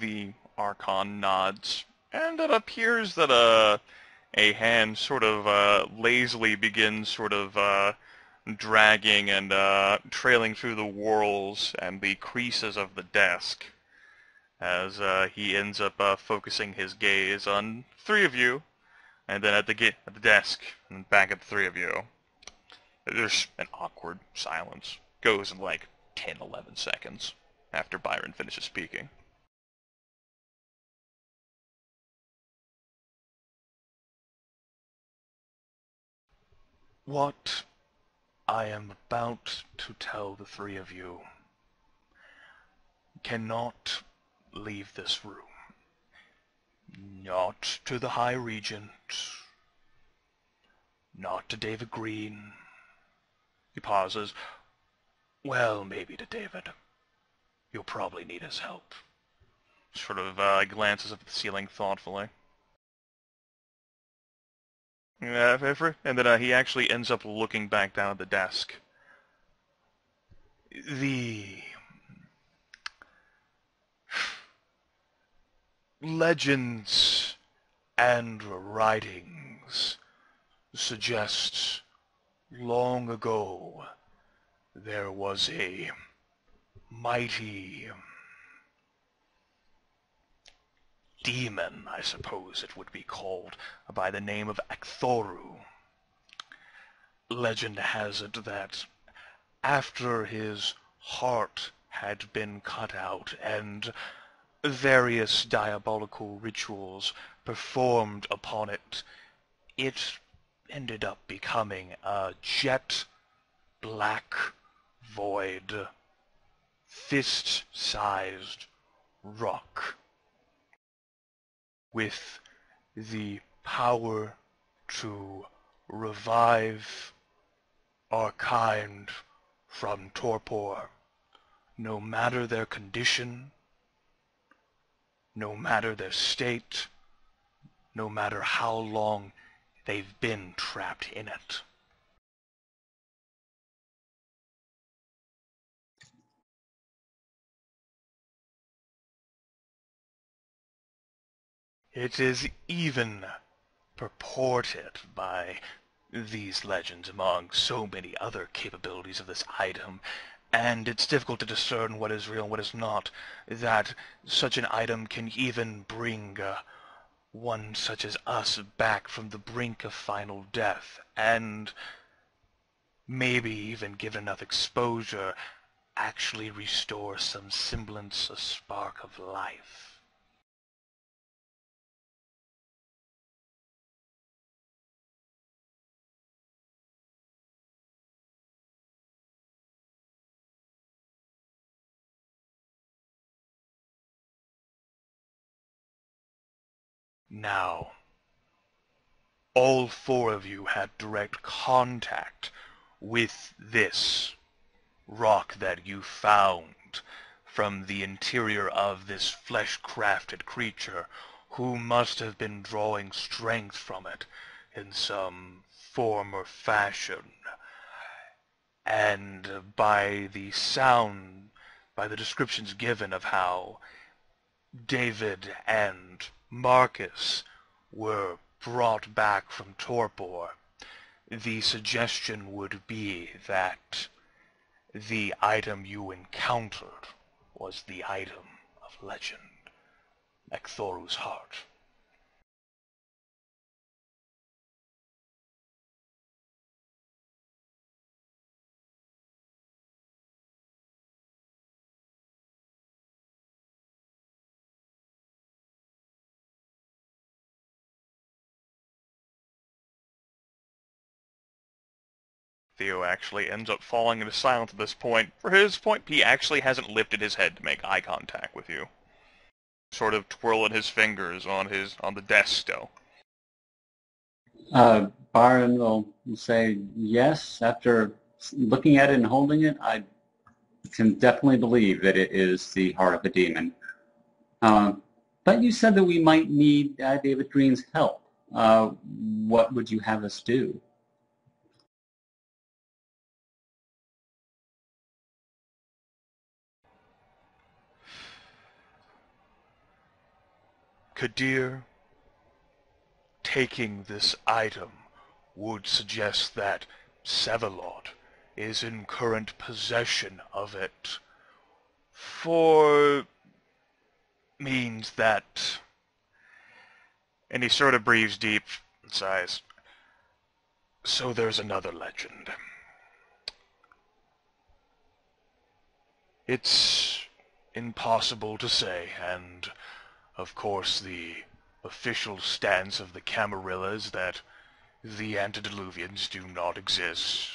The Archon nods, and it appears that a hand sort of lazily begins sort of dragging and trailing through the whorls and the creases of the desk as he ends up focusing his gaze on three of you, and then at the desk, and back at the three of you. There's an awkward silence. Goes in like 10, 11 seconds after Byron finishes speaking. What I am about to tell the three of you cannot leave this room. Not to the High Regent. Not to David Green. He pauses. Well, maybe to David. You'll probably need his help. Sort of glances up at the ceiling thoughtfully. And then he actually ends up looking back down at the desk. The legends and writings suggest long ago there was a mighty demon, I suppose it would be called, by the name of Akthoru. Legend has it that after his heart had been cut out and various diabolical rituals performed upon it, it ended up becoming a jet black void, fist-sized rock with the power to revive our kind from torpor, no matter their condition, no matter their state, no matter how long they've been trapped in it. It is even purported by these legends, among so many other capabilities of this item, and it's difficult to discern what is real and what is not, that such an item can even bring one such as us back from the brink of final death, and maybe even given enough exposure, actually restore some semblance, a spark of life. Now, all four of you had direct contact with this rock that you found from the interior of this flesh-crafted creature, who must have been drawing strength from it in some form or fashion. And by the descriptions given of how David and Marcus were brought back from torpor, the suggestion would be that the item you encountered was the item of legend, Akthoru's heart. Theo actually ends up falling into silence at this point. For his point, he actually hasn't lifted his head to make eye contact with you. Sort of twirling his fingers on the desk still. Byron will say yes. After looking at it and holding it, I can definitely believe that it is the heart of a demon. But you said that we might need David Green's help. What would you have us do? Kadir, taking this item would suggest that Sevalot is in current possession of it, for means that... And he sort of breathes deep and sighs. So there's another legend. It's impossible to say, and of course the official stance of the Camarilla is that the antediluvians do not exist.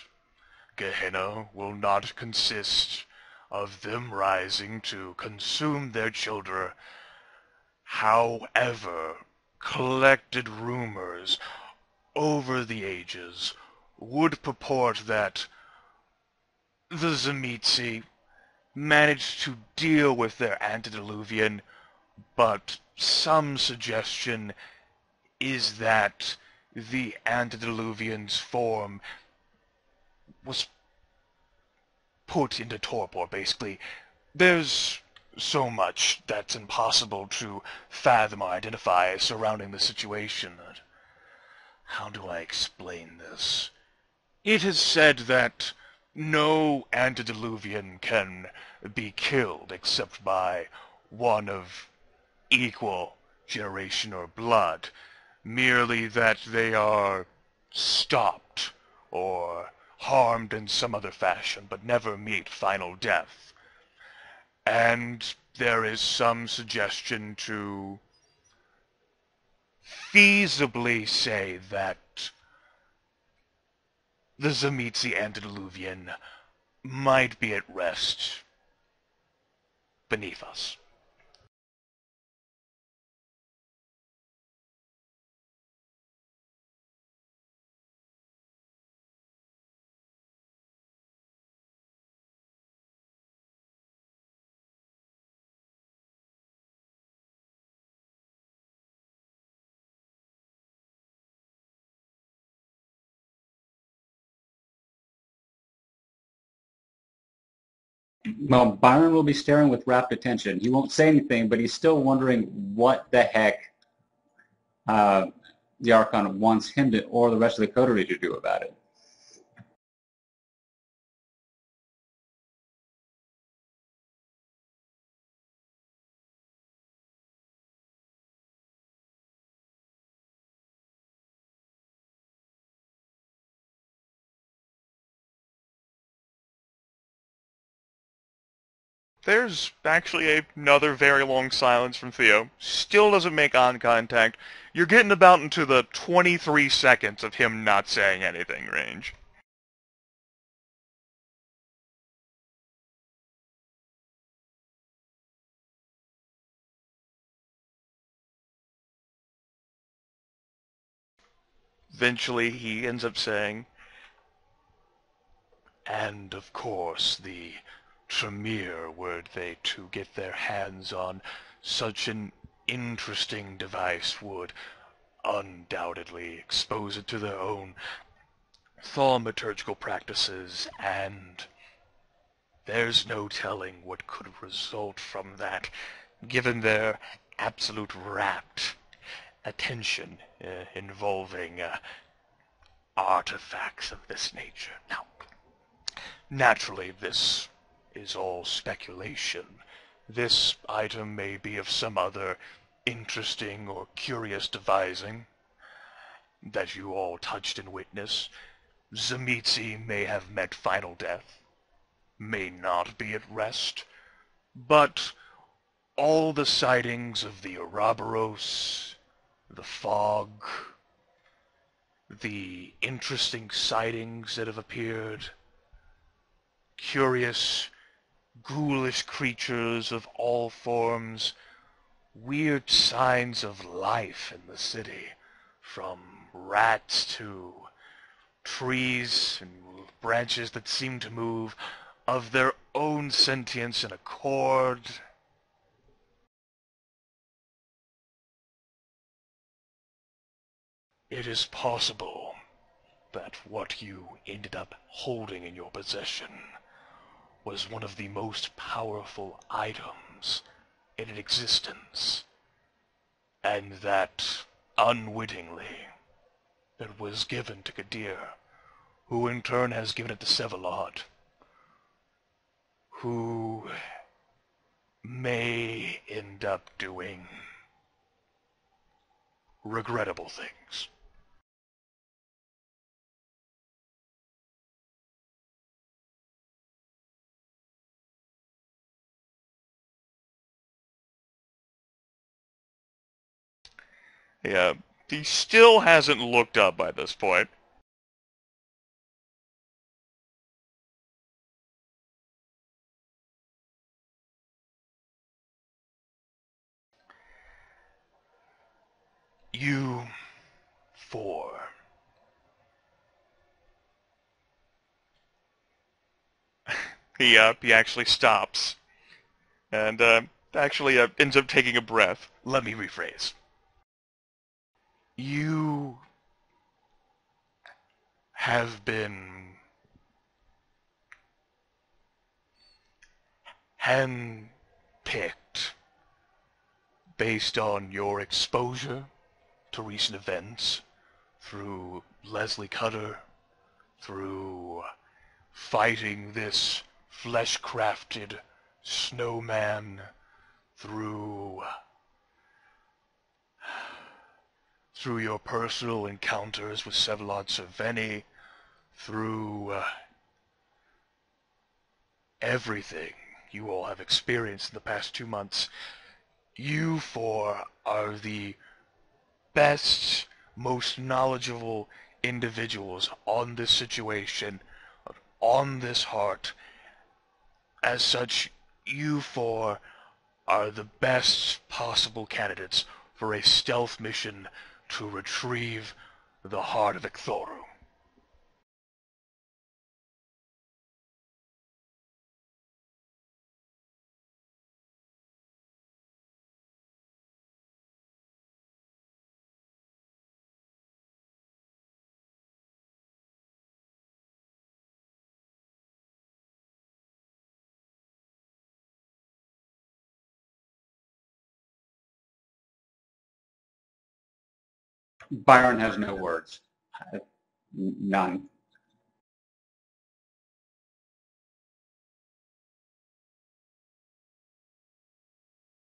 Gehenna will not consist of them rising to consume their children. However, collected rumors over the ages would purport that the Tzimisce managed to deal with their antediluvian, but some suggestion is that the antediluvian's form was put into torpor, basically. There's so much that's impossible to fathom or identify surrounding the situation. How do I explain this? It is said that no antediluvian can be killed except by one of equal generation or blood, merely that they are stopped or harmed in some other fashion, but never meet final death. And there is some suggestion to feasibly say that the Tzimisce antediluvian might be at rest beneath us. Well, Byron will be staring with rapt attention. He won't say anything, but he's still wondering what the heck uh, the Archon wants him to, or the rest of the coterie to do about it. There's actually another very long silence from Theo. Still doesn't make eye contact. You're getting about into the 23 seconds of him not saying anything range. Eventually he ends up saying, and of course the Tremere, were they to get their hands on such an interesting device, would undoubtedly expose it to their own thaumaturgical practices, and there's no telling what could result from that, given their absolute rapt attention involving artifacts of this nature. Now, naturally, this is all speculation. This item may be of some other interesting or curious devising that you all touched and witnessed. Tzimisce may have met final death, may not be at rest, but all the sightings of the Ouroboros, the fog, the interesting sightings that have appeared, curious, ghoulish creatures of all forms, weird signs of life in the city, from rats to trees and branches that seem to move of their own sentience and accord. It is possible that what you ended up holding in your possession was one of the most powerful items in existence, and that, unwittingly, it was given to Kadir, who in turn has given it to Sevalod, who may end up doing regrettable things. Yeah, he still hasn't looked up by this point. You four. He actually stops and actually ends up taking a breath. Let me rephrase. You have been handpicked based on your exposure to recent events through Leslie Cutter, through fighting this flesh-crafted snowman, through your personal encounters with Sevalod Cerveni, through everything you all have experienced in the past 2 months. You four are the best, most knowledgeable individuals on this situation, on this heart. As such, you four are the best possible candidates for a stealth mission to retrieve the heart of Icthoru. Byron has no words. None.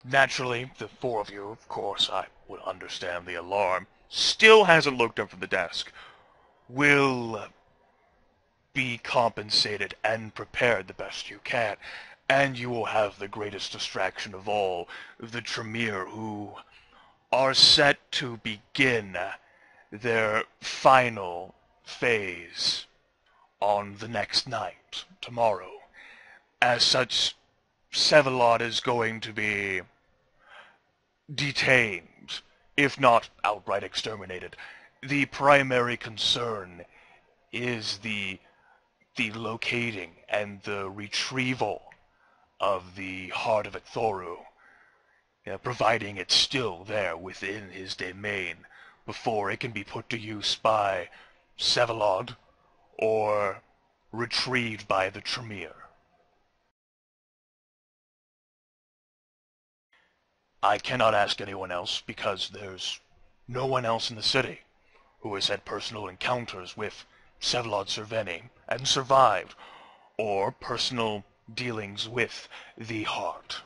Naturally, the four of you, of course, I would understand the alarm, still hasn't looked up from the desk. Will be compensated and prepared the best you can, and you will have the greatest distraction of all, the Tremere, who are set to begin their final phase on the next night, tomorrow. As such, Sevalod is going to be detained, if not outright exterminated. The primary concern is the locating and the retrieval of the heart of Icthoru, providing it's still there within his domain before it can be put to use by Sevalod or retrieved by the Tremere. I cannot ask anyone else because there's no one else in the city who has had personal encounters with Sevalod Cerveni and survived, or personal dealings with the heart.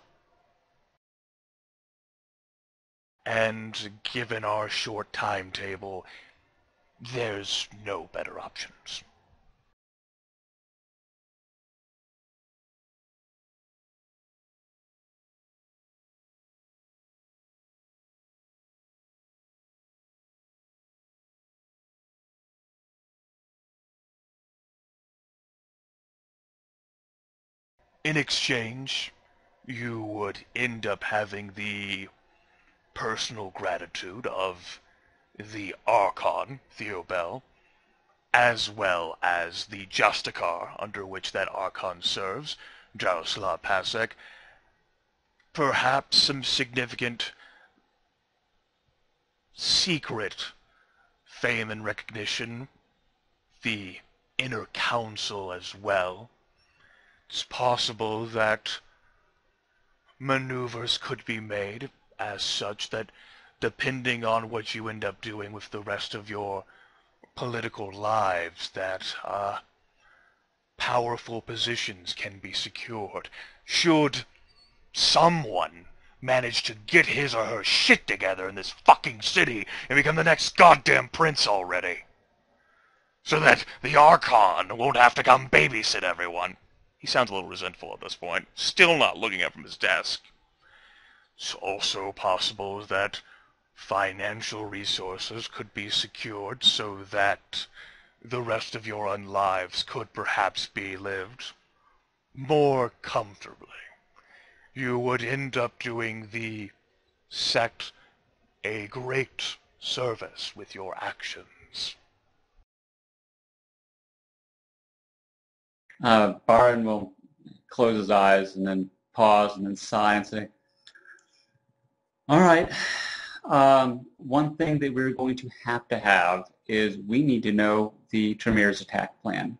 And given our short timetable, there's no better options. In exchange, you would end up having the personal gratitude of the Archon, Theobel, as well as the Justicar under which that Archon serves, Jaroslav Pasek, perhaps some significant secret fame and recognition, the inner council as well. It's possible that maneuvers could be made as such that depending on what you end up doing with the rest of your political lives, that powerful positions can be secured. Should someone manage to get his or her shit together in this fucking city and become the next goddamn prince already. So that the Archon won't have to come babysit everyone. He sounds a little resentful at this point, still not looking up from his desk. It's also possible that financial resources could be secured so that the rest of your own lives could perhaps be lived more comfortably. You would end up doing the sect a great service with your actions. Byron will close his eyes and then pause and then sigh and say, all right, one thing that we're going to have is we need to know the Tremere's attack plan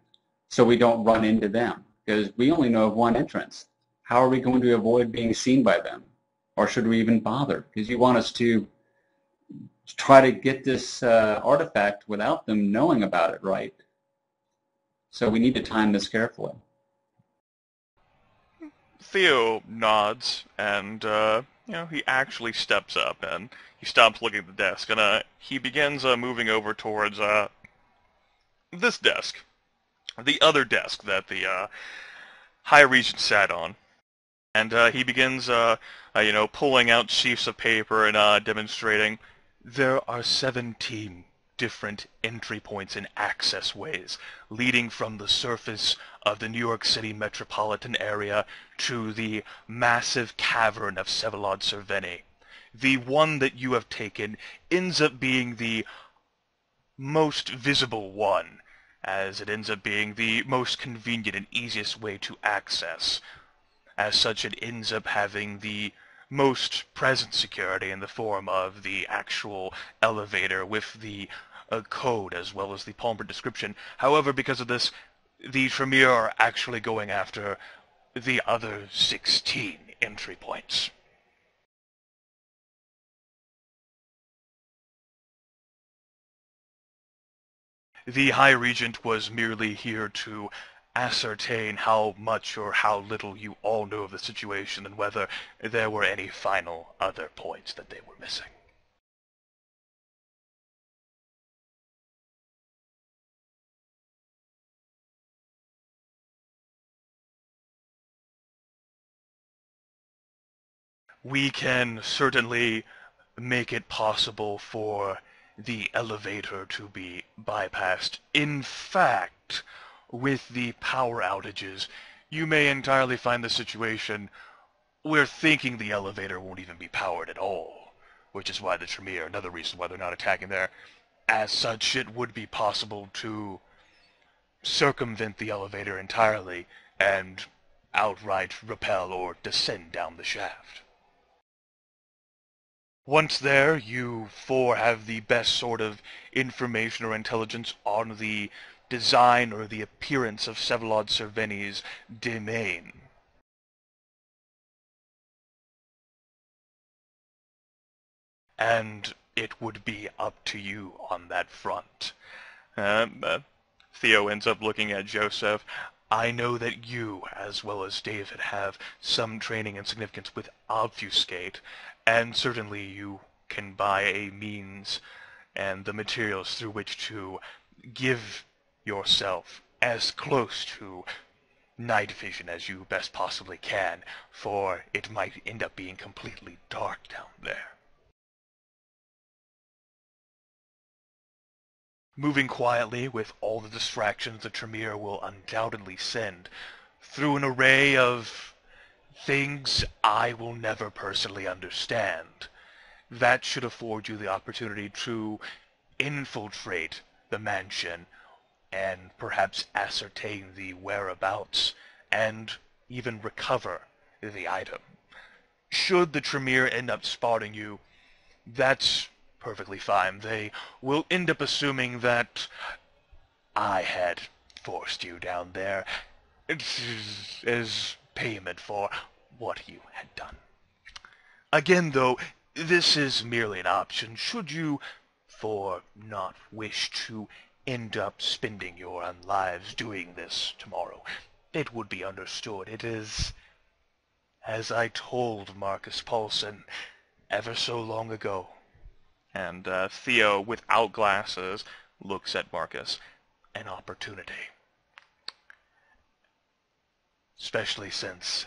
so we don't run into them, because we only know of one entrance. How are we going to avoid being seen by them? Or should we even bother? Because you want us to try to get this artifact without them knowing about it, right? So we need to time this carefully. Theo nods, and, he actually steps up, and he stops looking at the desk, and, he begins, moving over towards, this desk. The other desk that the, High Regent sat on. And, he begins, pulling out sheets of paper and, demonstrating. There are 17 different entry points and access ways leading from the surface of the New York City metropolitan area to the massive cavern of Vsevolod-Cerveni. The one that you have taken ends up being the most visible one, as it ends up being the most convenient and easiest way to access. As such, it ends up having the most present security in the form of the actual elevator with the code as well as the Palmer description. However, because of this, the Tremere are actually going after the other 16 entry points. The High Regent was merely here to ascertain how much or how little you all knew of the situation and whether there were any final other points that they were missing. We can certainly make it possible for the elevator to be bypassed. In fact, with the power outages, you may entirely find the situation where thinking the elevator won't even be powered at all, which is why the Tremere, another reason why they're not attacking there. As such, it would be possible to circumvent the elevator entirely and outright repel or descend down the shaft. Once there, you four have the best sort of information or intelligence on the design or the appearance of Vsevolod-Cerveni's domain. And it would be up to you on that front. Theo ends up looking at Joseph. I know that you, as well as David, have some training and significance with Obfuscate, and certainly you can buy a means and the materials through which to give yourself as close to night vision as you best possibly can, for it might end up being completely dark down there. Moving quietly with all the distractions the Tremere will undoubtedly send, through an array of things I will never personally understand, that should afford you the opportunity to infiltrate the mansion and perhaps ascertain the whereabouts and even recover the item. Should the Tremere end up spotting you, that's perfectly fine. They will end up assuming that I had forced you down there as payment for what you had done. Again, though, this is merely an option should you for not wish to end up spending your own lives doing this tomorrow. It would be understood. It is, as I told Marcus Paulson ever so long ago. And Theo, without glasses, looks at Marcus. An opportunity. Especially since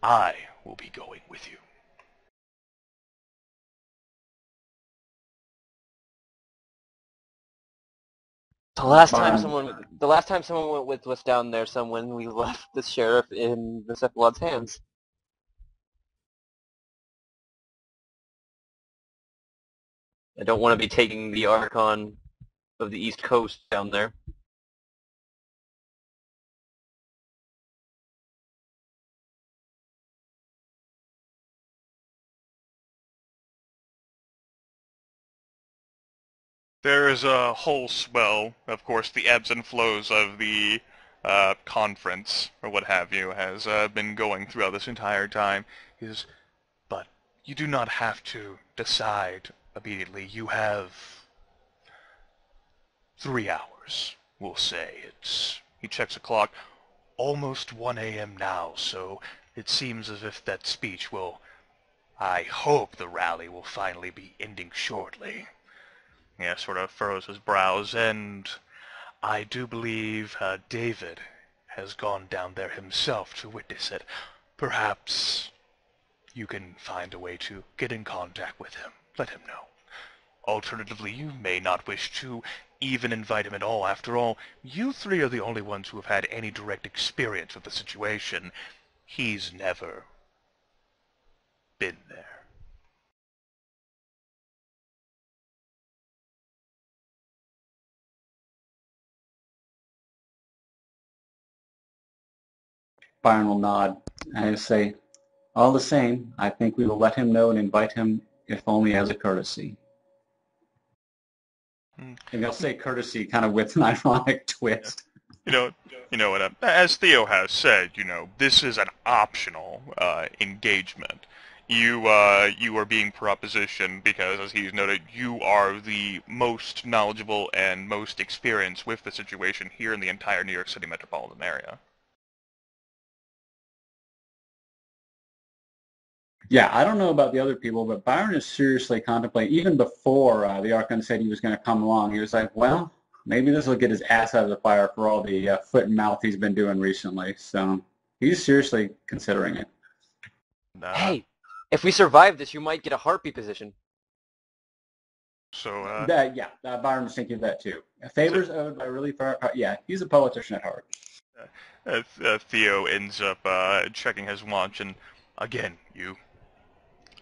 I will be going with you. The last time someone went with us down there, someone we left the sheriff in the Cephalod's hands. I don't want to be taking the Archon of the East Coast down there. There is a whole swell, of course, the ebbs and flows of the conference, or what have you, has been going throughout this entire time. But you do not have to decide immediately. You have 3 hours, we'll say. He checks a clock, almost 1 a.m. now, so it seems as if that speech will, I hope the rally will finally be ending shortly. Yeah, sort of furrows his brows, and I do believe David has gone down there himself to witness it. Perhaps you can find a way to get in contact with him. Let him know. Alternatively, you may not wish to even invite him at all. After all, you three are the only ones who have had any direct experience with the situation. He's never been there. Byron will nod and say, all the same, I think we will let him know and invite him, if only as a courtesy. And he'll say courtesy kind of with an ironic twist. You know what? As Theo has said, this is an optional engagement. You are being propositioned because, as he's noted, you are the most knowledgeable and most experienced with the situation here in the entire New York City metropolitan area. Yeah, I don't know about the other people, but Byron is seriously contemplating, even before the Archon said he was going to come along, he was like, well, maybe this will get his ass out of the fire for all the foot and mouth he's been doing recently. So he's seriously considering it. Hey, if we survive this, you might get a heartbeat position. So, Byron's thinking of that too. Favors owed by really far. Yeah, he's a politician at heart. Theo ends up checking his watch, and again, you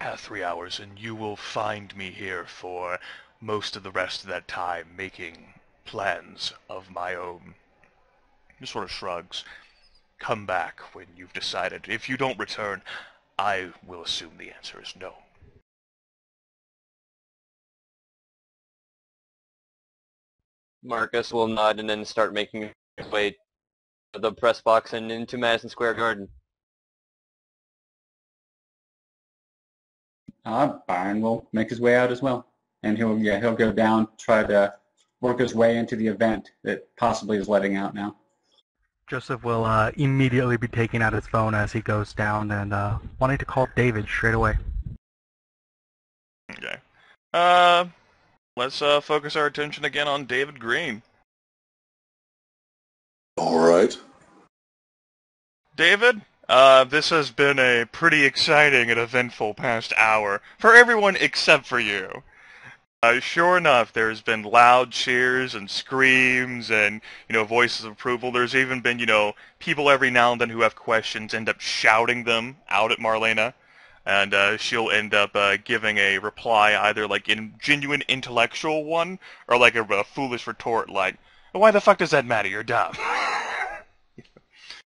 have 3 hours, and you will find me here for most of the rest of that time, making plans of my own. He sort of shrugs. Come back when you've decided. If you don't return, I will assume the answer is no. Marcus will nod and then start making his way to the press box and into Madison Square Garden. Byron will make his way out as well, and he'll go down, try to work his way into the event that possibly is letting out now. Joseph will immediately be taking out his phone as he goes down and wanting to call David straight away. Okay. Let's focus our attention again on David Green. All right. David, this has been a pretty exciting and eventful past hour for everyone except for you. Sure enough, there's been loud cheers and screams and, voices of approval. There's even been, people every now and then who have questions end up shouting them out at Marlena. And she'll end up giving a reply either like in genuine intellectual one or like a foolish retort like, why the fuck does that matter? You're dumb.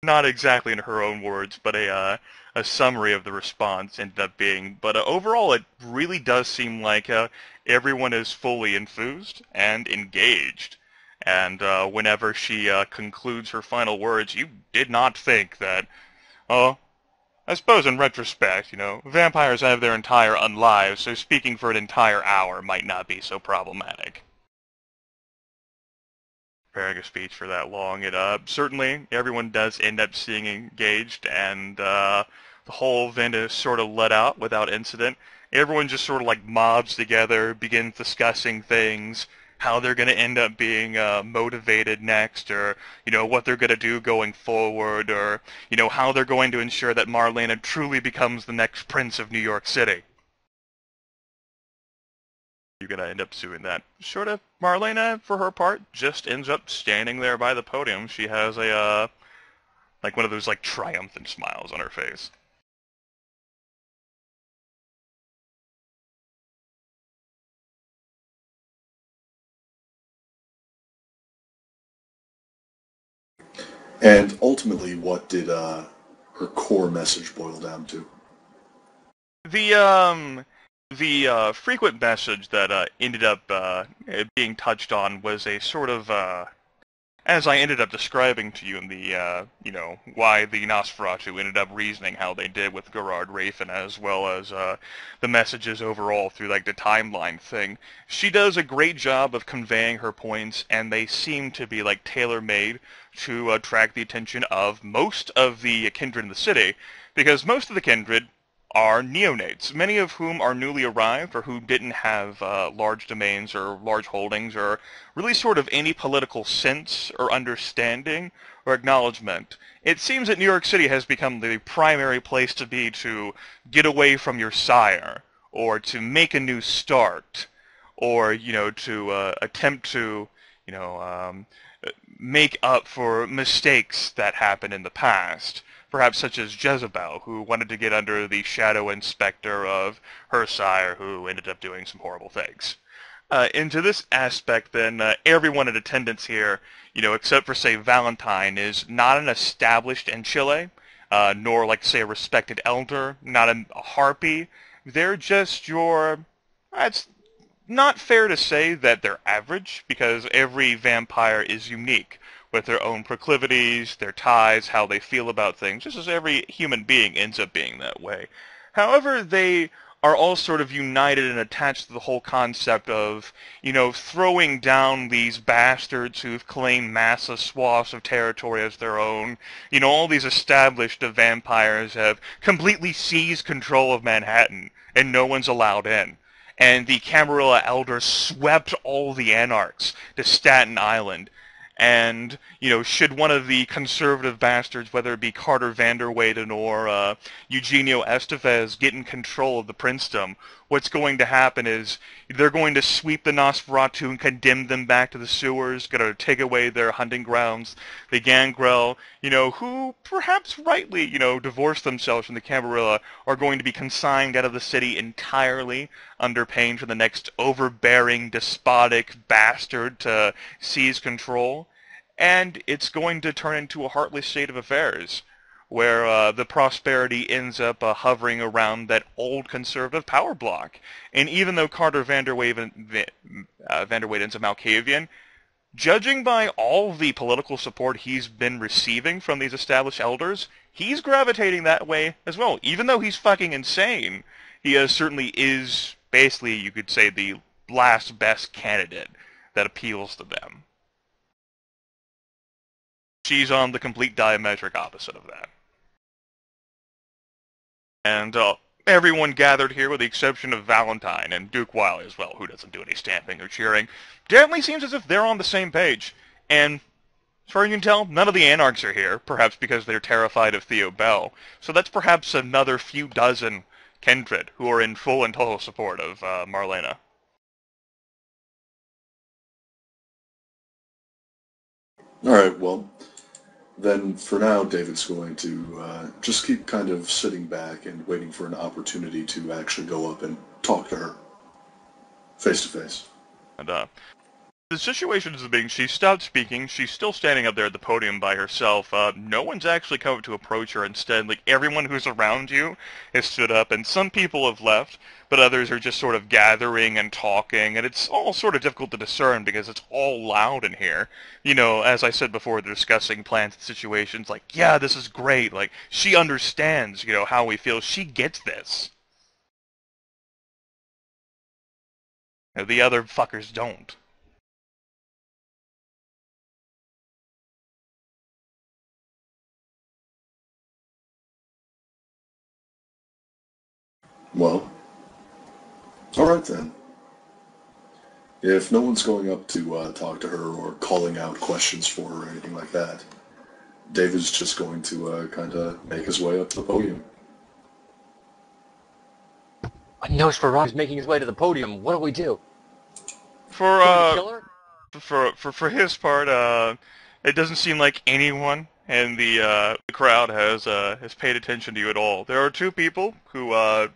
Not exactly in her own words, but a summary of the response ended up being. But overall, it really does seem like everyone is fully enthused and engaged. And whenever she concludes her final words, you did not think that, oh, I suppose in retrospect, vampires have their entire unlives, so speaking for an entire hour might not be so problematic. Preparing a speech for that long, certainly everyone does end up seeing engaged, and the whole event is sort of let out without incident. Everyone just sort of like mobs together, begins discussing things, how they're going to end up being motivated next, or what they're going to do going forward, or how they're going to ensure that Marlena truly becomes the next prince of New York City. You're going to end up doing that. Sort of, Marlena, for her part, just ends up standing there by the podium. She has a, like one of those, like, triumphant smiles on her face. And ultimately, what did her core message boil down to? The frequent message that ended up being touched on was a sort of, as I ended up describing to you in the, why the Nosferatu ended up reasoning how they did with Gerard Rafen, as well as the messages overall through, like, the timeline thing. She does a great job of conveying her points, and they seem to be, like, tailor-made to attract the attention of most of the kindred in the city, because most of the kindred are neonates, many of whom are newly arrived or who didn't have large domains or large holdings or really sort of any political sense or understanding or acknowledgement. It seems that New York City has become the primary place to be to get away from your sire, or to make a new start, or, to attempt to, you know, um, make up for mistakes that happened in the past. Perhaps such as Jezebel, who wanted to get under the shadow inspector of her sire, who ended up doing some horrible things. Into this aspect, then, everyone in attendance here, except for, say, Valentine, is not an established in Chile, nor, like, say, a respected elder, not a harpy. They're just your... It's not fair to say that they're average, because every vampire is unique, with their own proclivities, their ties, how they feel about things, just as every human being ends up being that way. However, they are all sort of united and attached to the whole concept of, throwing down these bastards who've claimed massive swaths of territory as their own. All these established vampires have completely seized control of Manhattan, and no one's allowed in. And the Camarilla elders swept all the anarchs to Staten Island. And, should one of the conservative bastards, whether it be Carter Vanderweyden or Eugenio Estevez, get in control of the princedom, what's going to happen is they're going to sweep the Nosferatu and condemn them back to the sewers, going to take away their hunting grounds. The Gangrel, who perhaps rightly, divorced themselves from the Camarilla, are going to be consigned out of the city entirely under pain for the next overbearing, despotic bastard to seize control. And it's going to turn into a heartless state of affairs, where the prosperity ends up hovering around that old conservative power block. And even though Carter Vanderweyden's a Malkavian, judging by all the political support he's been receiving from these established elders, he's gravitating that way as well. Even though he's fucking insane, he certainly is, basically, you could say, the last best candidate that appeals to them. She's on the complete diametric opposite of that. And everyone gathered here, with the exception of Valentine and Duke Wiley as well, who doesn't do any stamping or cheering, definitely seems as if they're on the same page. And as far as you can tell, none of the Anarchs are here, perhaps because they're terrified of Theo Bell. So that's perhaps another few dozen kindred who are in full and total support of Marlena. All right, well, then for now, David's going to just keep kind of sitting back and waiting for an opportunity to actually go up and talk to her face to face. And The situation is being, she stopped speaking, she's still standing up there at the podium by herself. No one's actually come up to approach her. Instead, like, everyone who's around you has stood up, and some people have left, but others are just sort of gathering and talking, and it's all sort of difficult to discern because it's all loud in here. You know, as I said before, they're discussing plans and situations, like, yeah, this is great, like, she understands, you know, how we feel, she gets this. You know, the other fuckers don't. Well, alright then. If no one's going up to talk to her or calling out questions for her or anything like that, David's just going to kind of make his way up to the podium. Nosferatu is making his way to the podium. What do we do? For, Can we kill her? for his part, it doesn't seem like anyone in the crowd has paid attention to you at all. There are two people who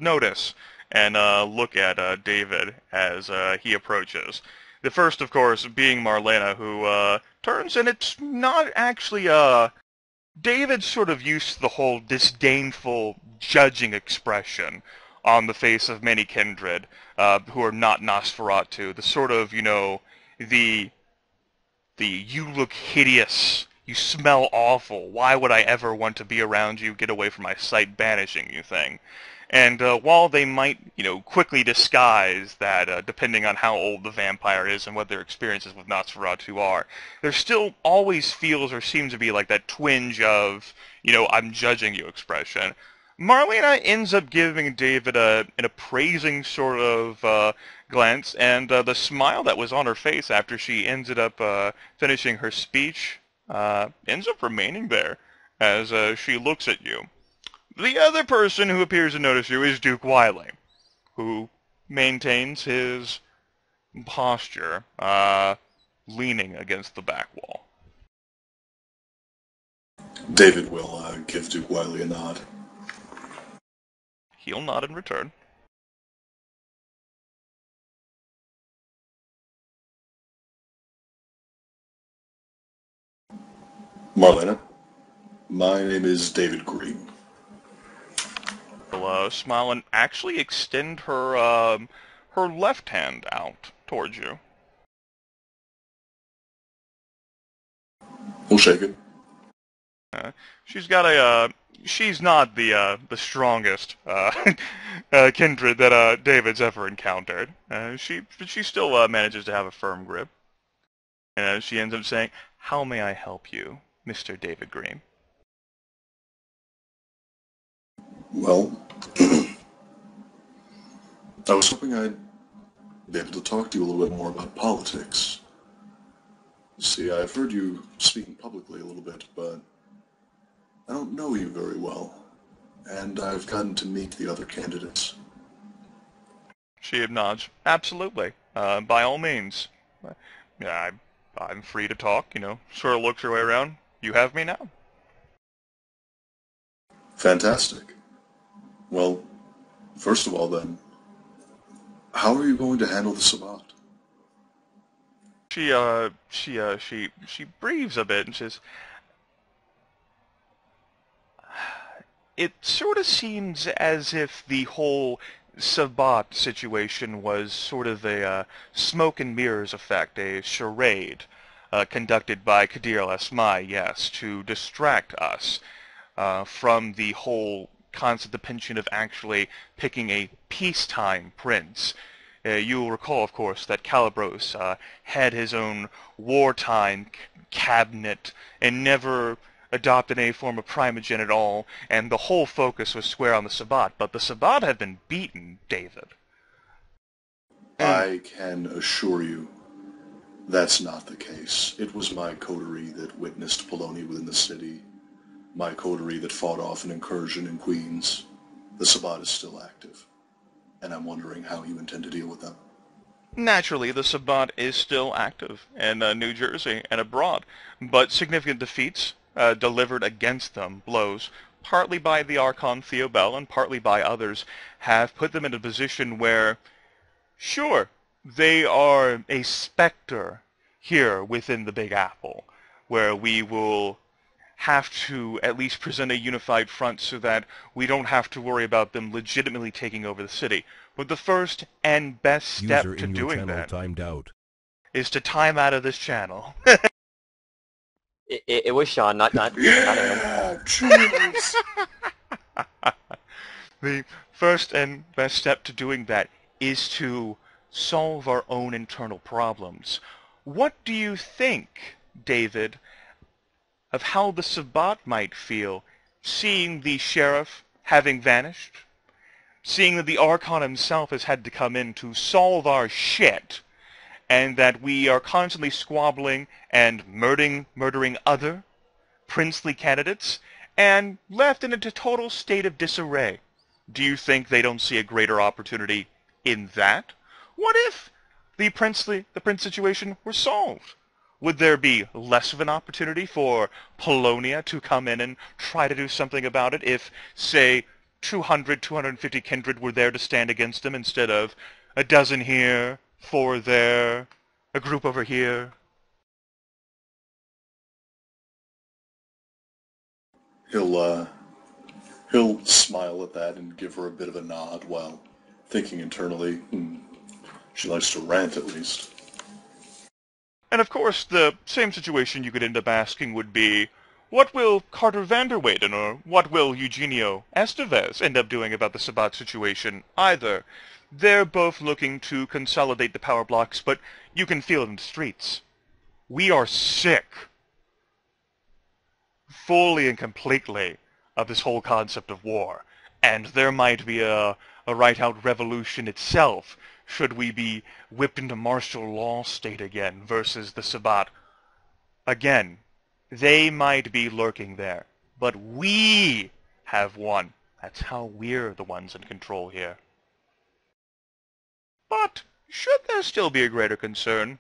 notice and look at David as he approaches. The first, of course, being Marlena, who turns, and it's not actually David's sort of used to the whole disdainful, judging expression on the face of many kindred who are not Nosferatu. The sort of, you know, the you look hideous, you smell awful, why would I ever want to be around you, get away from my sight, banishing you thing. And while they might, you know, quickly disguise that, depending on how old the vampire is and what their experiences with Nosferatu are, there still always feels or seems to be like that twinge of, you know, I'm judging you expression. Marlena ends up giving David an appraising sort of glance, and the smile that was on her face after she ended up finishing her speech ends up remaining there as she looks at you. The other person who appears to notice you is Duke Wiley, who maintains his posture, leaning against the back wall. David will give Duke Wiley a nod. He'll nod in return. Marlena, my name is David Green. She'll smile and actually extend her her left hand out towards you. We'll shake it. She's got a she's not the strongest kindred that David's ever encountered. She still manages to have a firm grip. And she ends up saying, "How may I help you, Mr. David Green?" Well, I was hoping I'd be able to talk to you a little bit more about politics. See, I've heard you speaking publicly a little bit, but I don't know you very well, and I've gotten to meet the other candidates. She nods. Absolutely. By all means. Yeah, I'm free to talk, you know. Sort of looks her way around. You have me now. Fantastic. Well, first of all then, how are you going to handle the Sabbat? She breathes a bit and says, "It sort of seems as if the whole Sabbat situation was sort of a smoke and mirrors effect, a charade conducted by Kadir al-Asmai, yes, to distract us from the whole concept, the penchant of actually picking a peacetime prince. You'll recall, of course, that Calibros had his own wartime cabinet and never adopted any form of primogen at all, and the whole focus was square on the Sabbat. But the Sabbat had been beaten, David." I can assure you that's not the case. It was my coterie that witnessed Poloni within the city. My coterie that fought off an incursion in Queens. The Sabbat is still active, and I'm wondering how you intend to deal with them. Naturally, the Sabbat is still active in New Jersey and abroad, but significant defeats delivered against them, blows, partly by the Archon Theobel and partly by others, have put them in a position where, sure, They are a specter here within the Big Apple, where we will have to at least present a unified front so that we don't have to worry about them legitimately taking over the city. But the first and best step User to in your doing channel that timed out. is to time out of this channel. It was Sean, not Aaron. Yeah, cheers. The first and best step to doing that is to solve our own internal problems. What do you think, David, of how the Sabbat might feel seeing the sheriff having vanished? Seeing that the Archon himself has had to come in to solve our shit, and that we are constantly squabbling and murdering other princely candidates, and left in a total state of disarray. Do you think they don't see a greater opportunity in that? What if the prince situation were solved? Would there be less of an opportunity for Polonia to come in and try to do something about it if, say, 250 kindred were there to stand against them instead of a dozen here, 4 there, a group over here? He'll smile at that and give her a bit of a nod while thinking internally, she likes to rant at least. And of course, the same situation you could end up asking would be, what will Carter Vanderweyden or what will Eugenio Estevez end up doing about the Sabbat situation either? They're both looking to consolidate the power blocks, but you can feel it in the streets. We are sick, fully and completely, of this whole concept of war. And there might be a right-out revolution itself should we be whipped into martial law state again versus the Sabbat. Again, they might be lurking there, but we have won. That's how we're the ones in control here. But should there still be a greater concern,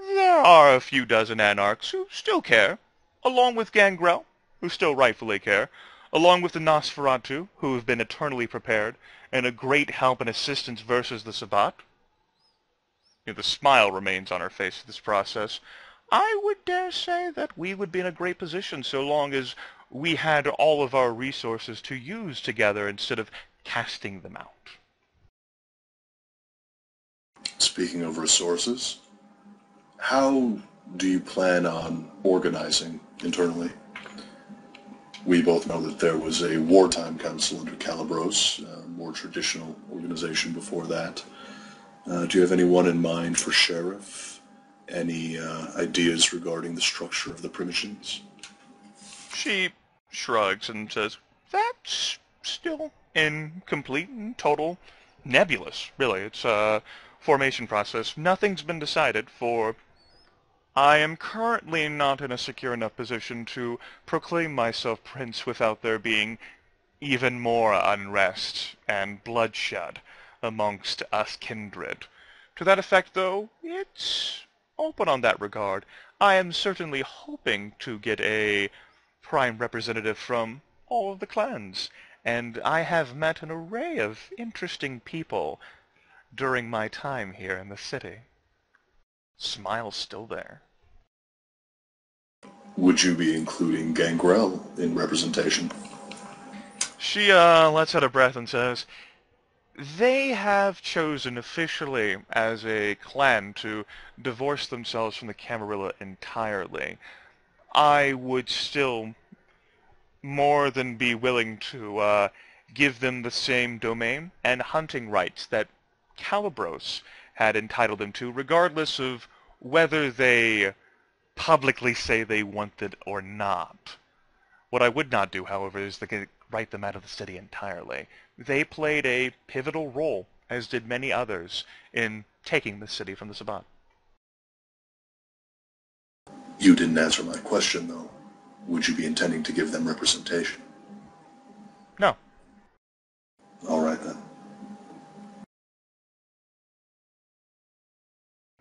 there are a few dozen anarchs who still care, along with Gangrel, who still rightfully care, along with the Nosferatu, who have been eternally prepared, and a great help and assistance versus the Sabbat. The smile remains on her face through this process. I would dare say that we would be in a great position so long as we had all of our resources to use together instead of casting them out. Speaking of resources, how do you plan on organizing internally? We both know that there was a wartime council under Calibros, a more traditional organization before that. Do you have anyone in mind for sheriff? Any ideas regarding the structure of the Primogens? She shrugs and says, that's still incomplete and total nebulous, really. It's a formation process. Nothing's been decided for... I am currently not in a secure enough position to proclaim myself prince without there being even more unrest and bloodshed amongst us kindred. To that effect, though, it's open on that regard. I am certainly hoping to get a prime representative from all of the clans, and I have met an array of interesting people during my time here in the city. Smile's still there. Would you be including Gangrel in representation? She lets out a breath and says, they have chosen officially as a clan to divorce themselves from the Camarilla entirely. I would still more than be willing to give them the same domain and hunting rights that Calibros had entitled them to, regardless of whether they publicly say they want it or not. What I would not do, however, is to write them out of the city entirely. They played a pivotal role, as did many others, in taking the city from the Sabbat. You didn't answer my question, though. Would you be intending to give them representation? No. All right, then.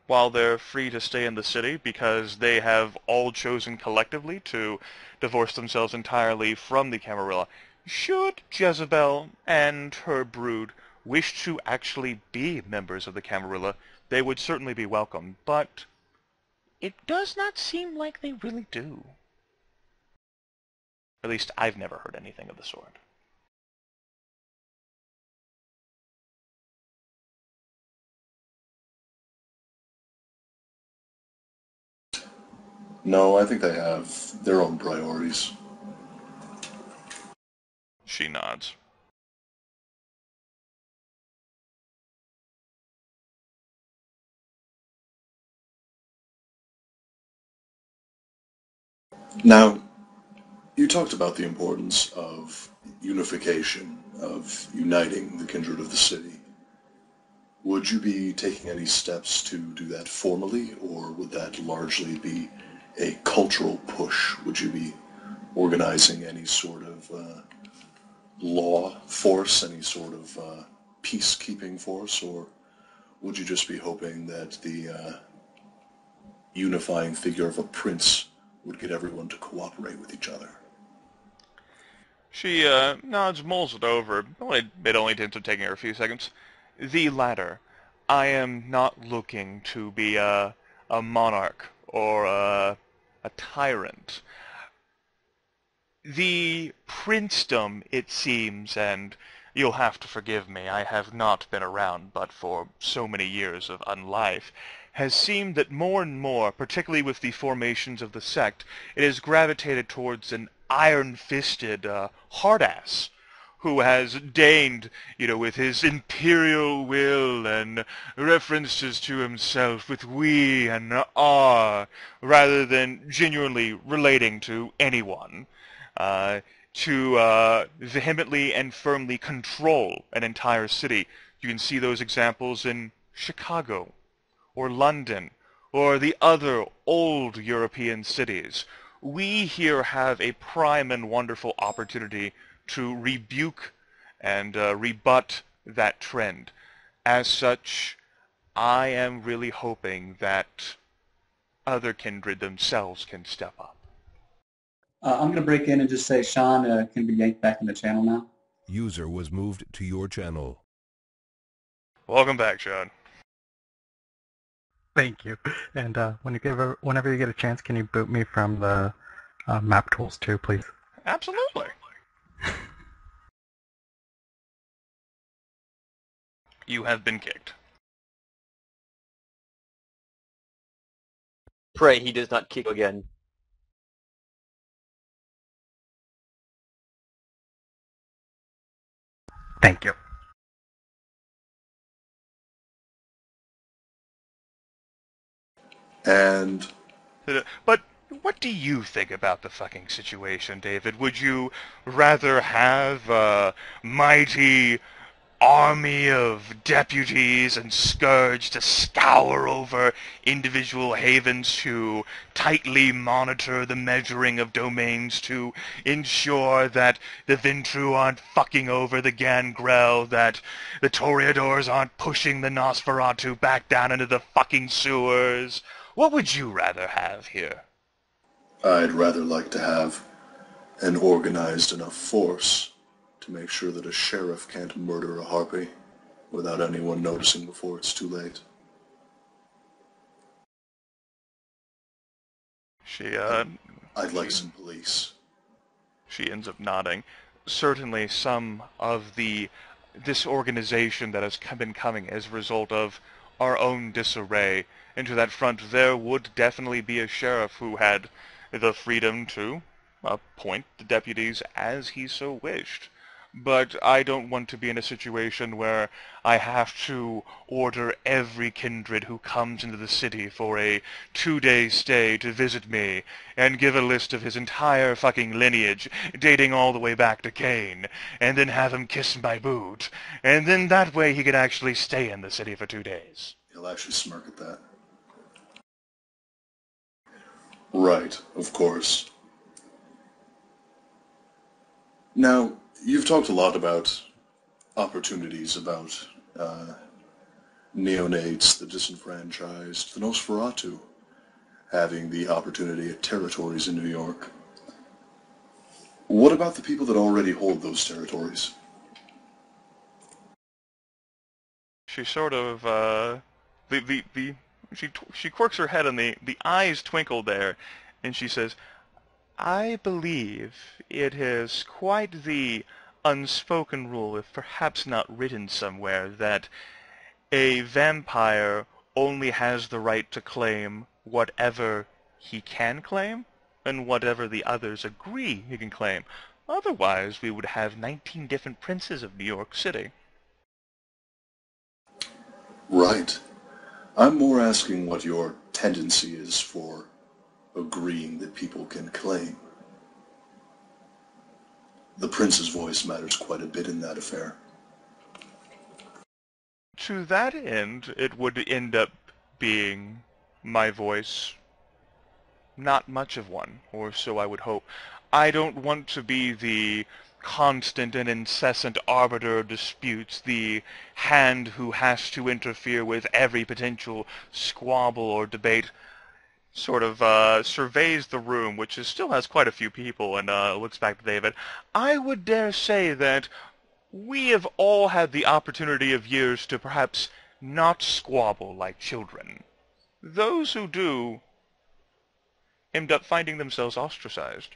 While they're free to stay in the city because they have all chosen collectively to divorce themselves entirely from the Camarilla, should Jezebel and her brood wish to actually be members of the Camarilla, they would certainly be welcome, but it does not seem like they really do. At least I've never heard anything of the sort. No, I think they have their own priorities. She nods. Now, you talked about the importance of unification, of uniting the kindred of the city. Would you be taking any steps to do that formally, or would that largely be a cultural push? Would you be organizing any sort of law force, any sort of peacekeeping force, or would you just be hoping that the unifying figure of a prince would get everyone to cooperate with each other? She nods, mulls it over. It only tends to take her a few seconds. The latter. I am not looking to be a monarch or a tyrant. The princedom, it seems, and you'll have to forgive me, I have not been around but for so many years of unlife, has seemed that more and more, particularly with the formations of the sect, it has gravitated towards an iron-fisted hard-ass who has deigned, with his imperial will and references to himself with we and our, rather than genuinely relating to anyone, to vehemently and firmly control an entire city. You can see those examples in Chicago, or London, or the other old European cities. We here have a prime and wonderful opportunity to rebuke and rebut that trend. As such, I am really hoping that other kindred themselves can step up. I'm going to break in and just say, Sean can be yanked back in the channel now. User was moved to your channel. Welcome back, Sean. Thank you. And whenever you get a chance, can you boot me from the map tools too, please? Absolutely. You have been kicked. Pray he does not kick again. Thank you. And But what do you think about the fucking situation, David? Would you rather have a mighty army of deputies and scourge to scour over individual havens to tightly monitor the measuring of domains to ensure that the Ventrue aren't fucking over the Gangrel, that the Toreadors aren't pushing the Nosferatu back down into the fucking sewers? What would you rather have here? I'd rather like to have an organized enough force to make sure that a sheriff can't murder a harpy without anyone noticing before it's too late. I'd like some police. She ends up nodding. Certainly some of this organization that has been coming as a result of our own disarray. Into that front there would definitely be a sheriff who had the freedom to appoint the deputies as he so wished. But I don't want to be in a situation where I have to order every kindred who comes into the city for a 2-day stay to visit me and give a list of his entire fucking lineage, dating all the way back to Cain, and then have him kiss my boot, and then that way he can actually stay in the city for 2 days. He'll actually smirk at that. Right, of course. Now, you've talked a lot about opportunities, about neonates, the disenfranchised, the Nosferatu, having the opportunity at territories in New York. What about the people that already hold those territories? she sort of, she quirks her head and the eyes twinkle there, and she says, I believe it is quite the unspoken rule, if perhaps not written somewhere, that a vampire only has the right to claim whatever he can claim, and whatever the others agree he can claim. Otherwise, we would have 19 different princes of New York City. Right. I'm more asking what your tendency is for agreeing that people can claim. The prince's voice matters quite a bit in that affair. To that end, it would end up being my voice. Not much of one, or so I would hope. I don't want to be the constant and incessant arbiter of disputes, the hand who has to interfere with every potential squabble or debate. Sort of surveys the room, which still has quite a few people, and looks back to David. I would dare say that we have all had the opportunity of years to perhaps not squabble like children. Those who do end up finding themselves ostracized.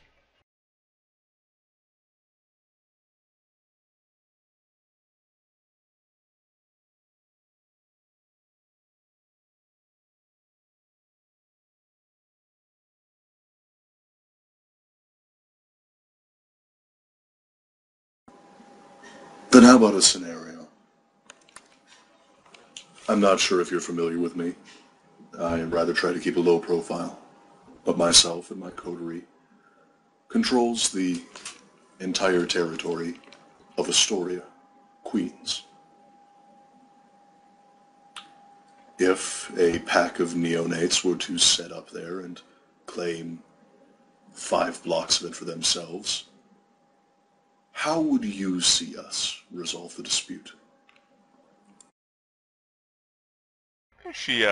Then how about a scenario? I'm not sure if you're familiar with me. I rather try to keep a low profile, but myself and my coterie controls the entire territory of Astoria, Queens. If a pack of neonates were to set up there and claim 5 blocks of it for themselves, how would you see us resolve the dispute? She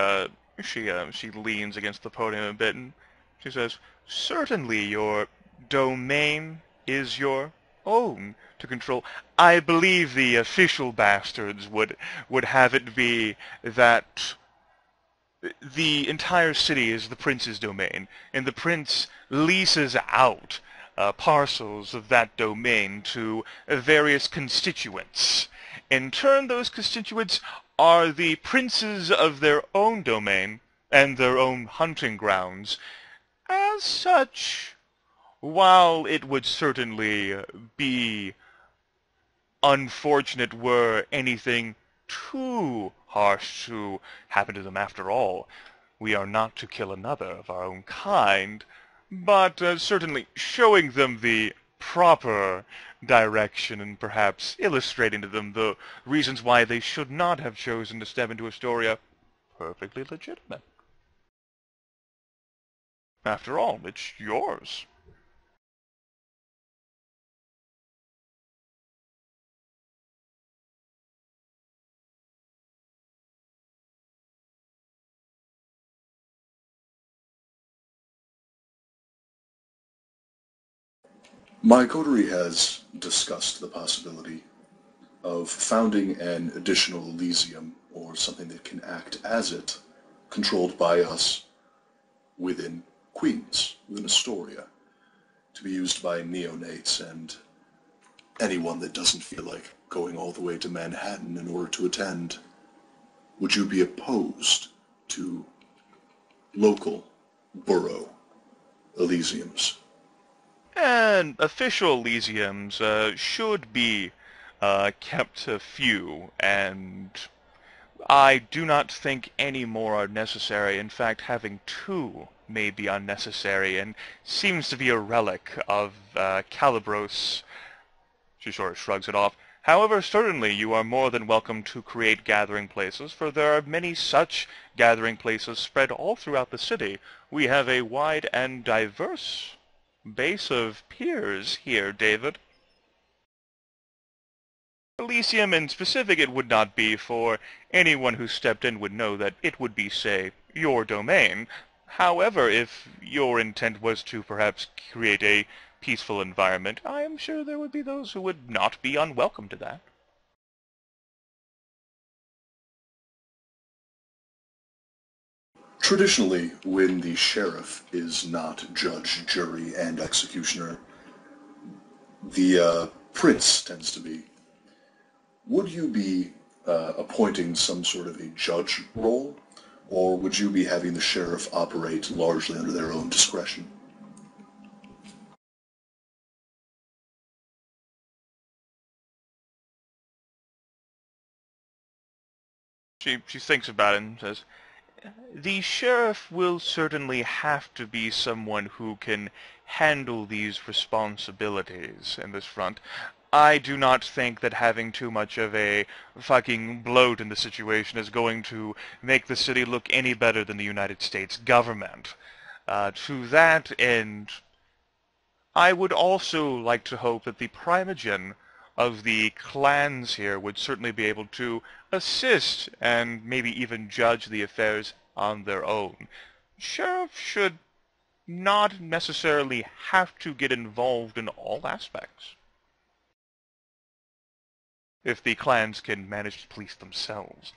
leans against the podium a bit and she says, certainly your domain is your own to control. I believe the official bastards would have it be that the entire city is the prince's domain, and the prince leases out parcels of that domain to various constituents. In turn, those constituents are the princes of their own domain and their own hunting grounds. As such, while it would certainly be unfortunate were anything too harsh to happen to them after all, we are not to kill another of our own kind, but certainly showing them the proper direction and perhaps illustrating to them the reasons why they should not have chosen to step into Astoria, perfectly legitimate. After all, it's yours. My coterie has discussed the possibility of founding an additional Elysium, or something that can act as it, controlled by us within Queens, within Astoria, to be used by neonates and anyone that doesn't feel like going all the way to Manhattan in order to attend. Would you be opposed to local borough Elysiums? And official Elysiums should be kept to few, and I do not think any more are necessary. In fact, having 2 may be unnecessary, and seems to be a relic of Calibros. She sort of shrugs it off. However, certainly you are more than welcome to create gathering places, for there are many such gathering places spread all throughout the city. We have a wide and diverse base of peers here, David. Elysium in specific it would not be, for anyone who stepped in would know that it would be, say, your domain. However, if your intent was to perhaps create a peaceful environment, I am sure there would be those who would not be unwelcome to that. Traditionally, when the sheriff is not judge, jury, and executioner, the prince tends to be. Would you be appointing some sort of a judge role, or would you be having the sheriff operate largely under their own discretion? She thinks about it and says, the sheriff will certainly have to be someone who can handle these responsibilities in this front. I do not think that having too much of a fucking bloat in the situation is going to make the city look any better than the United States government. To that end, I would also like to hope that the primogen of the clans here would certainly be able to assist and maybe even judge the affairs on their own. Sheriff should not necessarily have to get involved in all aspects, if the clans can manage to police themselves.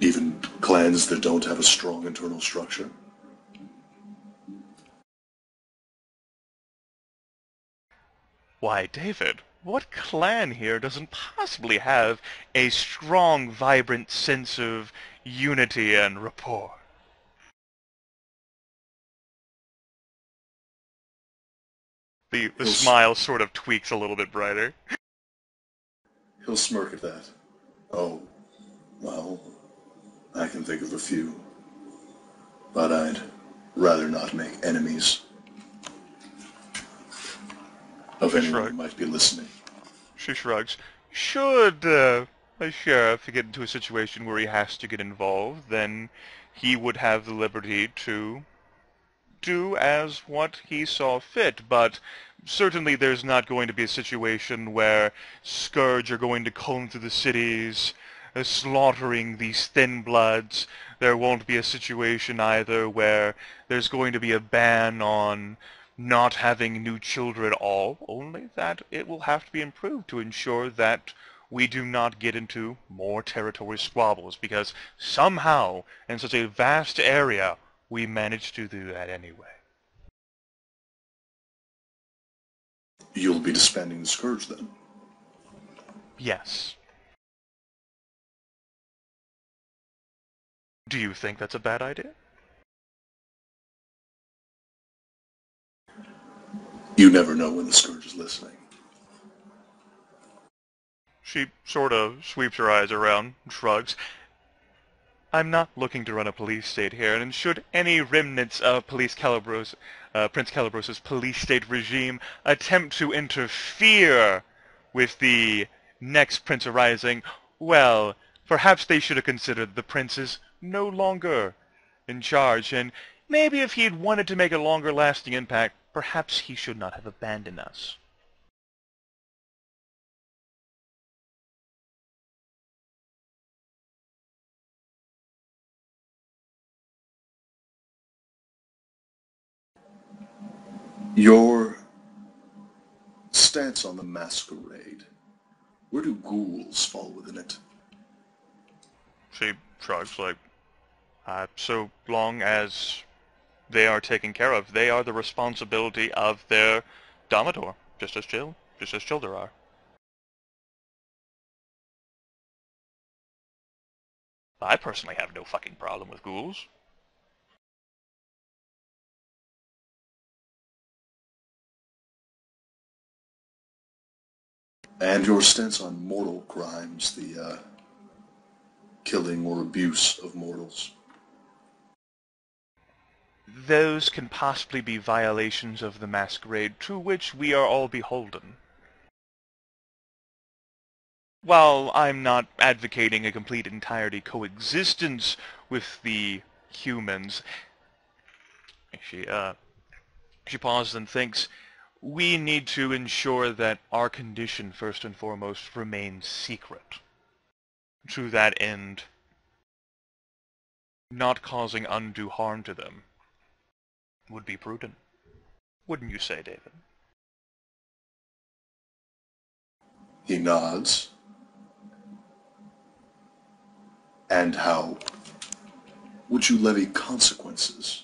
Even clans that don't have a strong internal structure? Why, David, what clan here doesn't possibly have a strong, vibrant sense of unity and rapport? The smile sort of tweaks a little bit brighter. He'll smirk at that. Oh, well, I can think of a few. But I'd rather not make enemies of anyone who might be listening. She shrugs. Should a sheriff get into a situation where he has to get involved, then he would have the liberty to do as what he saw fit, but certainly there's not going to be a situation where Scourge are going to comb through the cities, slaughtering these thin bloods. There won't be a situation either where there's going to be a ban on not having new children at all, only that it will have to be improved to ensure that we do not get into more territory squabbles, because somehow, in such a vast area, we managed to do that anyway. You'll be disbanding the Scourge, then? Yes. Do you think that's a bad idea? You never know when the Scourge is listening. She sort of sweeps her eyes around and shrugs. I'm not looking to run a police state here, and should any remnants of Prince Calabros's police state regime attempt to interfere with the next prince arising, well, perhaps they should have considered the prince is no longer in charge, and maybe if he'd wanted to make a longer-lasting impact, perhaps he should not have abandoned us. Your stance on the Masquerade, where do ghouls fall within it? She shrugs, like, so long as they are taken care of, they are the responsibility of their domator, just as children are. I personally have no fucking problem with ghouls. And your stance on mortal crimes, the killing or abuse of mortals? Those can possibly be violations of the Masquerade to which we are all beholden. While I'm not advocating a complete entirety coexistence with the humans, she pauses and thinks, we need to ensure that our condition, first and foremost, remains secret. To that end, not causing undue harm to them would be prudent. Wouldn't you say, David? He nods. And how would you levy consequences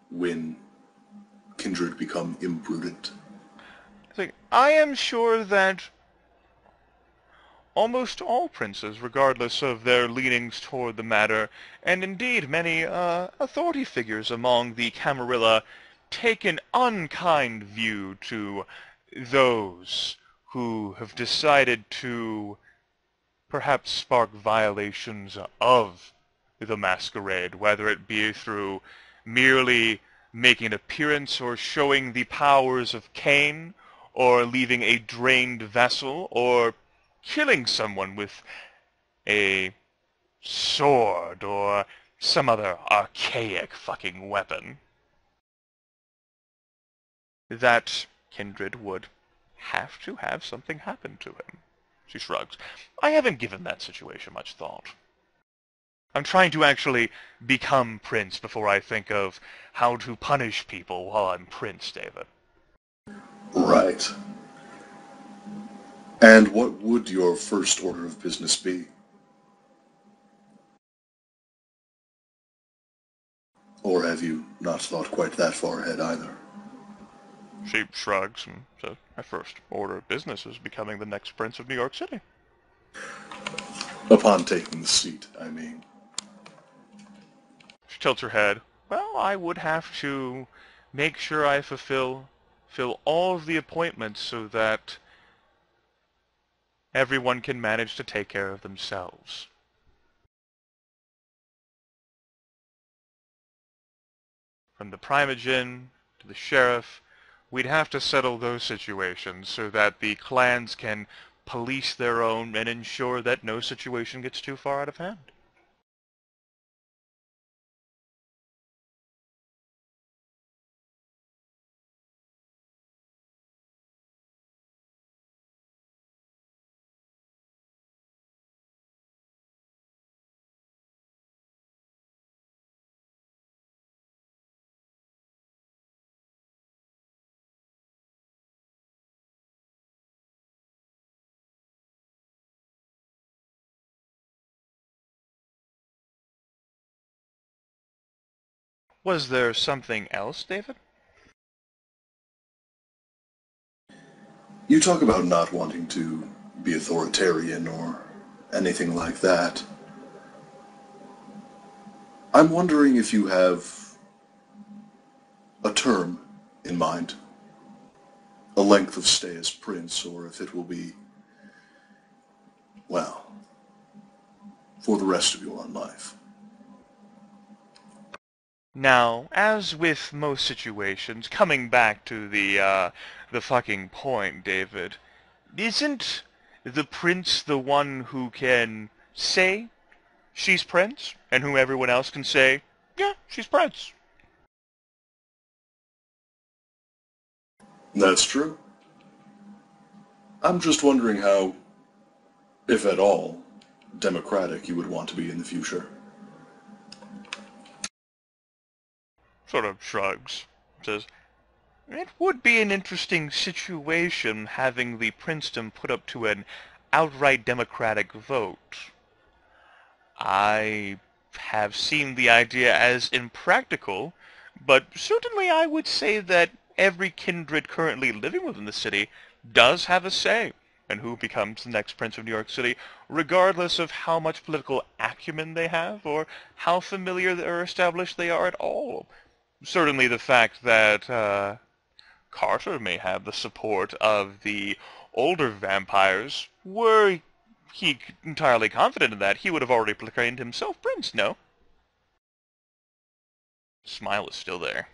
when kindred become imprudent? I am sure that almost all princes, regardless of their leanings toward the matter, and indeed many authority figures among the Camarilla, take an unkind view to those who have decided to perhaps spark violations of the Masquerade, whether it be through merely making an appearance or showing the powers of Cain, or leaving a drained vessel, or killing someone with a sword or some other archaic fucking weapon. That kindred would have to have something happen to him. She shrugs. I haven't given that situation much thought. I'm trying to actually become Prince before I think of how to punish people while I'm Prince, David. Right. And what would your first order of business be? Or have you not thought quite that far ahead either? She shrugs and says, my first order of business is becoming the next Prince of New York City. Upon taking the seat, I mean. She tilts her head. Well, I would have to make sure I fill all of the appointments so that everyone can manage to take care of themselves. From the primogen to the sheriff, we'd have to settle those situations so that the clans can police their own and ensure that no situation gets too far out of hand. Was there something else, David? You talk about not wanting to be authoritarian or anything like that. I'm wondering if you have a term in mind, a length of stay as prince, or if it will be, well, for the rest of your life. Now, as with most situations, coming back to the fucking point, David, isn't the prince the one who can say she's prince, and who everyone else can say, yeah, she's prince? That's true. I'm just wondering how, if at all, democratic you would want to be in the future. Sort of shrugs. Says, it would be an interesting situation having the princedom put up to an outright democratic vote. I have seen the idea as impractical, but certainly I would say that every kindred currently living within the city does have a say in who becomes the next Prince of New York City, regardless of how much political acumen they have or how familiar or established they are at all. Certainly the fact that Carter may have the support of the older vampires. Were he entirely confident in that, he would have already proclaimed himself prince, no? Smile is still there.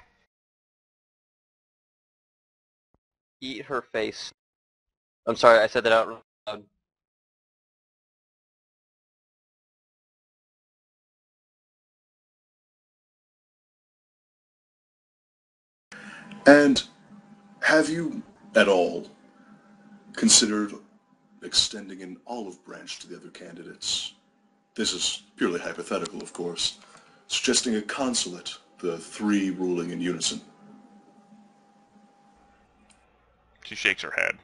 Eat her face. I'm sorry, I said that out loud. And have you, at all, considered extending an olive branch to the other candidates? This is purely hypothetical, of course. Suggesting a consulate, the three ruling in unison. She shakes her head.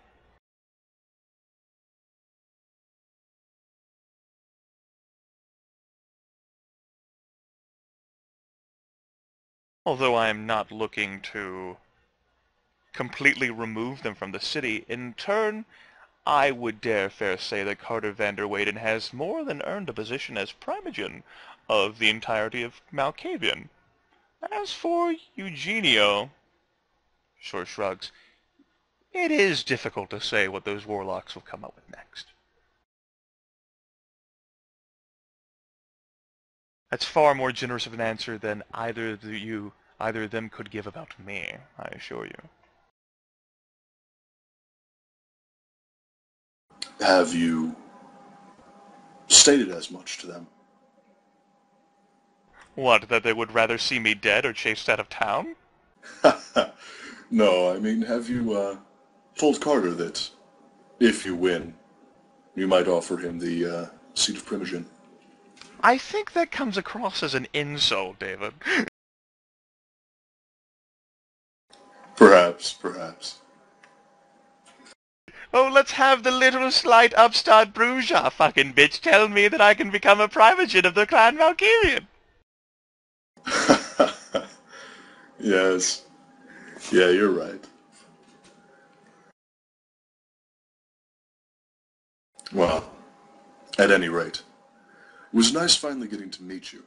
Although I am not looking to completely remove them from the city, in turn, I would dare fair say that Carter Vanderweyden has more than earned a position as Primogen of the entirety of Malkavian. As for Eugenio, short shrugs, it is difficult to say what those warlocks will come up with next. That's far more generous of an answer than either of them could give about me, I assure you. Have you stated as much to them? What, that they would rather see me dead or chased out of town? No, I mean, have you told Carter that if you win, you might offer him the seat of Primogen? I think that comes across as an insult, David. Perhaps, perhaps. Oh, let's have the little slight upstart Bruja fucking bitch tell me that I can become a Primogen of the clan Valkyrian. Yes. Yeah, you're right. Well, at any rate, it was nice finally getting to meet you.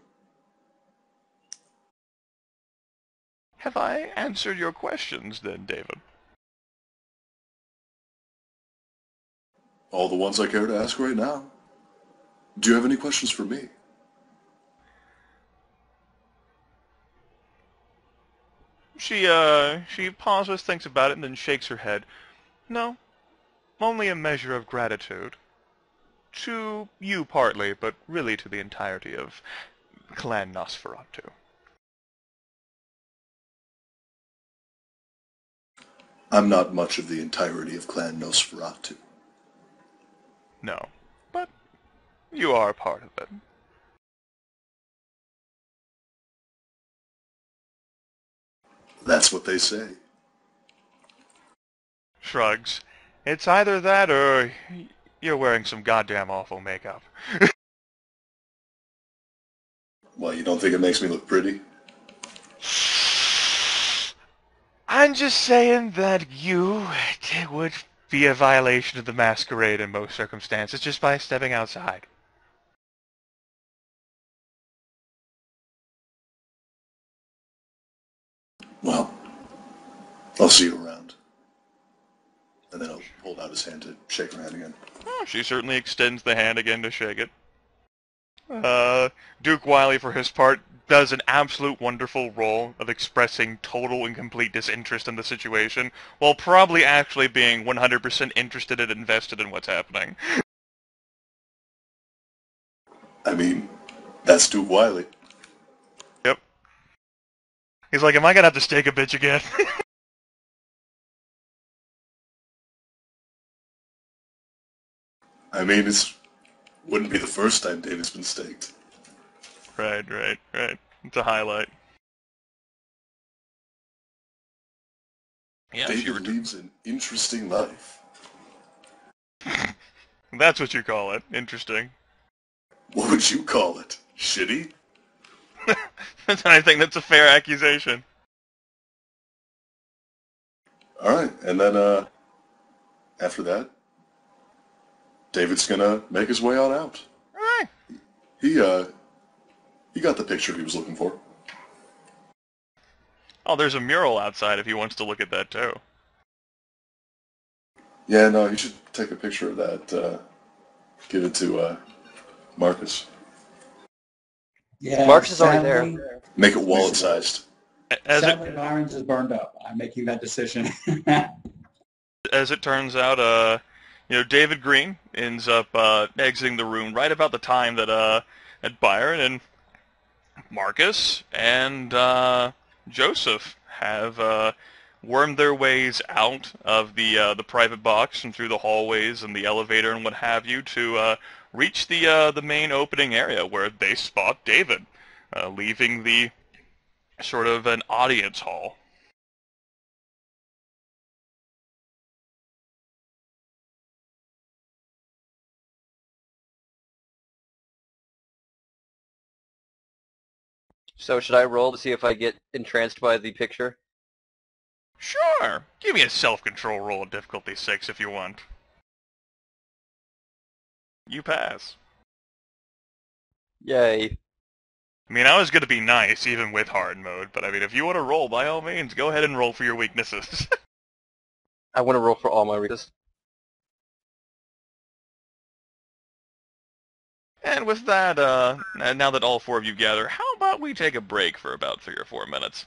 Have I answered your questions then, David? All the ones I care to ask right now. Do you have any questions for me? She pauses, thinks about it, and then shakes her head. No, only a measure of gratitude. To you partly, but really to the entirety of Clan Nosferatu. I'm not much of the entirety of Clan Nosferatu. No, but you are part of it. That's what they say. Shrugs. It's either that or you're wearing some goddamn awful makeup. Well, you don't think it makes me look pretty? I'm just saying that it would be a violation of the Masquerade in most circumstances just by stepping outside. Well, I'll see you around. And then he'll hold out his hand to shake her hand again. Oh, she certainly extends the hand again to shake it. Duke Wiley, for his part, does an absolute wonderful role of expressing total and complete disinterest in the situation, while probably actually being 100% interested and invested in what's happening. I mean, that's Duke Wiley. Yep. He's like, am I gonna have to stake a bitch again? I mean, wouldn't be the first time David's been staked. Right. It's a highlight. Yeah, David leads an interesting life. That's what you call it. Interesting. What would you call it? Shitty? I think that's a fair accusation. Alright, and then, after that, David's gonna make his way on out. Alright. He got the picture he was looking for. Oh, there's a mural outside if he wants to look at that too. Yeah, no, you should take a picture of that, give it to, Marcus. Yeah, Marcus is already there. Make it wallet-sized. Sadly, Byron's is burned up. I'm making that decision. As it turns out, David Green ends up exiting the room right about the time that Byron and Marcus and Joseph have wormed their ways out of the private box and through the hallways and the elevator and what have you to reach the main opening area where they spot David, leaving the sort of an audience hall. So should I roll to see if I get entranced by the picture? Sure. Give me a self-control roll at difficulty 6 if you want. You pass. Yay. I mean, I was going to be nice even with hard mode, but I mean, if you want to roll, by all means, go ahead and roll for your weaknesses. I want to roll for all my weaknesses. And with that, now that all four of you gather, how about we take a break for about 3 or 4 minutes?